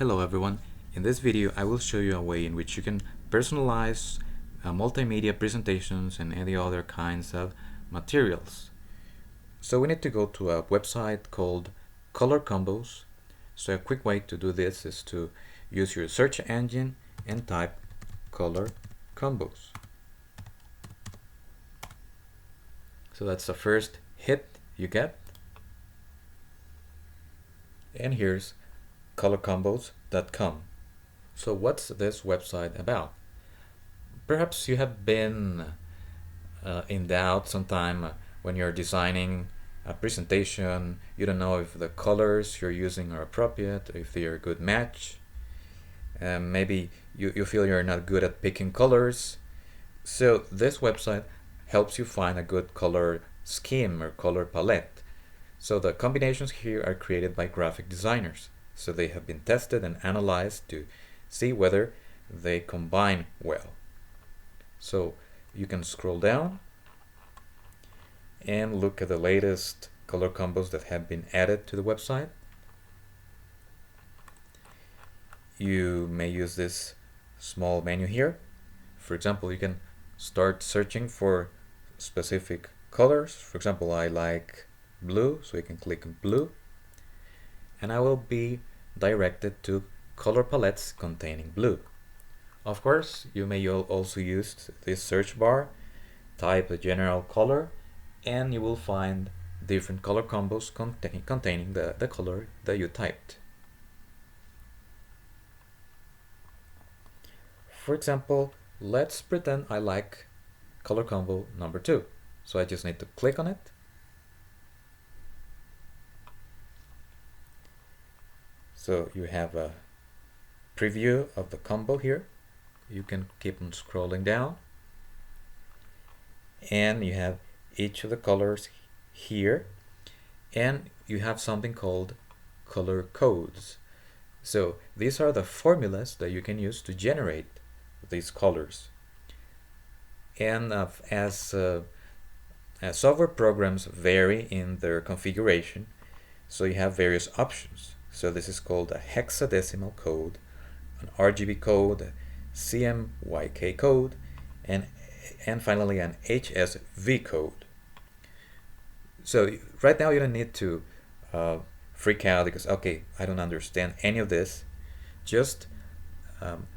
Hello everyone. In this video I will show you a way in which you can personalize multimedia presentations and any other kinds of materials. So we need to go to a website called Color Combos. So a quick way to do this is to use your search engine and type Color Combos. So that's the first hit you get. And here's colorcombos.com. So what's this website about? Perhaps you have been in doubt sometime when you're designing a presentation. You don't know if the colors you're using are appropriate, if they're a good match. Maybe you feel you're not good at picking colors. So this website helps you find a good color scheme or color palette. So the combinations here are created by graphic designers. So they have been tested and analyzed to see whether they combine well. So you can scroll down and look at the latest color combos that have been added to the website. You may use this small menu here. For example, you can start searching for specific colors. For example, I like blue, so you can click on blue. And I will be directed to color palettes containing blue. Of course, you may also use this search bar, type a general color, and you will find different color combos containing the color that you typed. For example, let's pretend I like color combo number 2. So I just need to click on it. So you have a preview of the combo here. You can keep on scrolling down. And you have each of the colors here. And you have something called color codes. So these are the formulas that you can use to generate these colors. And as software programs vary in their configuration, so you have various options. So this is called a hexadecimal code, an RGB code, a CMYK code, and finally an HSV code. So right now you don't need to freak out because, okay, I don't understand any of this. Just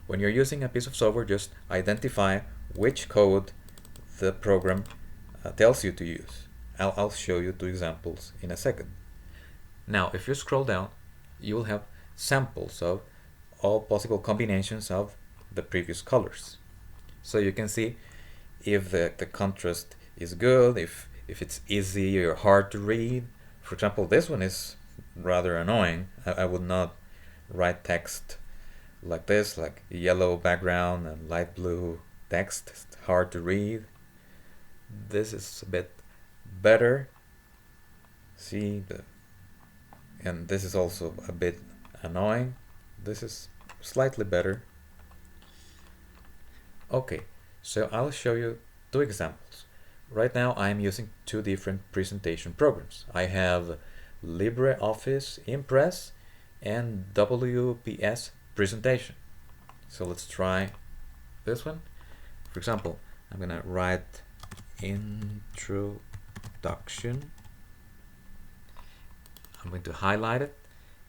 when you're using a piece of software, just identify which code the program tells you to use. I'll show you 2 examples in a second. Now, if you scroll down, you will have samples of all possible combinations of the previous colors. So you can see if the contrast is good, if it's easy or hard to read. For example, this one is rather annoying. I would not write text like this, like yellow background and light blue text. It's hard to read. This is a bit better. See, and this is also a bit annoying. This is slightly better. Okay, so I'll show you 2 examples. Right now I'm using 2 different presentation programs. I have LibreOffice Impress and WPS Presentation. So let's try this one. For example, I'm gonna write introduction. I'm going to highlight it,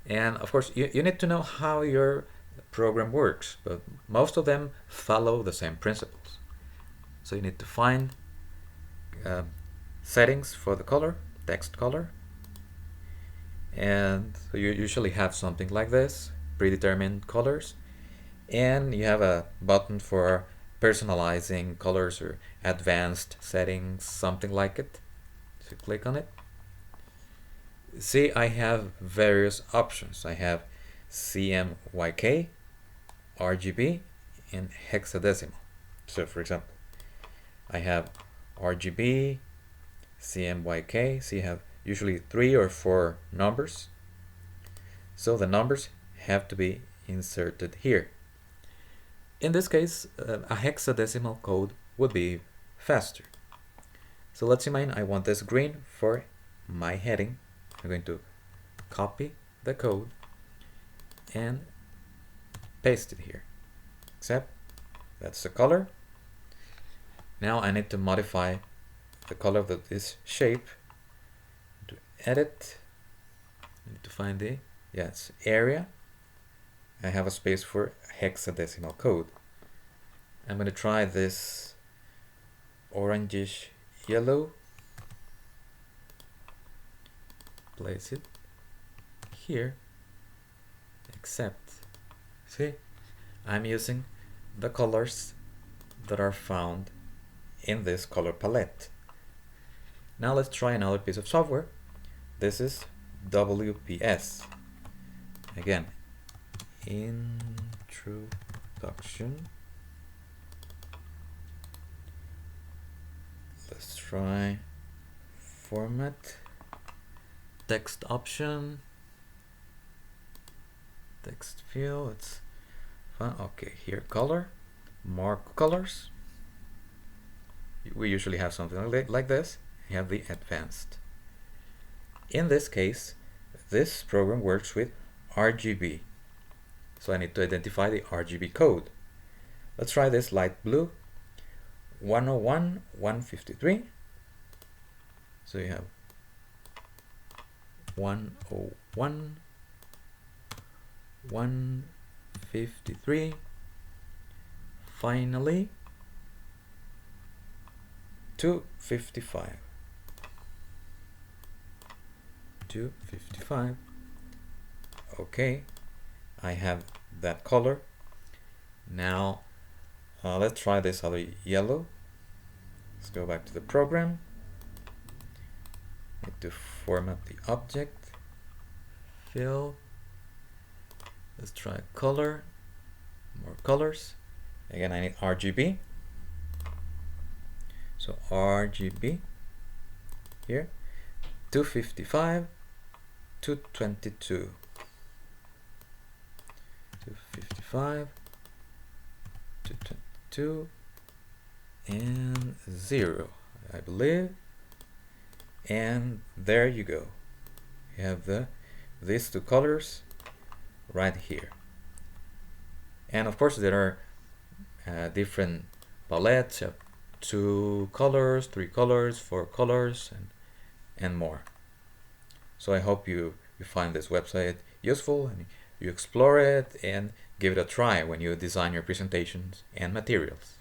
and of course you need to know how your program works, but most of them follow the same principles. So you need to find settings for the color, text color, and so you usually have something like this, predetermined colors, and you have a button for personalizing colors or advanced settings, something like it. So click on it. See, I have various options. I have CMYK, RGB, and hexadecimal. So for example, I have RGB, CMYK, so you have usually 3 or 4 numbers. So the numbers have to be inserted here. In this case, a hexadecimal code would be faster. So let's imagine I want this green for my heading. I'm going to copy the code and paste it here. Accept. That's the color. Now I need to modify the color of this shape. To edit, I need to find the area. I have a space for hexadecimal code. I'm going to try this orangish yellow. Place it here. Accept. See, I'm using the colors that are found in this color palette. Now let's try another piece of software. This is WPS. Again, introduction. Let's try format, text option, text field. It's fun. Okay, here color, mark colors. We usually have something like this. You have the advanced. In this case, this program works with RGB. So I need to identify the RGB code. Let's try this light blue, 101, 153. So you have 101, 153. Finally, 255. 255. Okay, I have that color. Now let's try this other yellow. Let's go back to the program. Need to format the object. Fill. Let's try color. More colors. Again, I need RGB. So RGB here. 255, 222. 255, 222, and 0, I believe. And there you go. You have these two colors right here. And of course there are different palettes, 2 colors, 3 colors, 4 colors, and more. So I hope you find this website useful and you explore it and give it a try when you design your presentations and materials.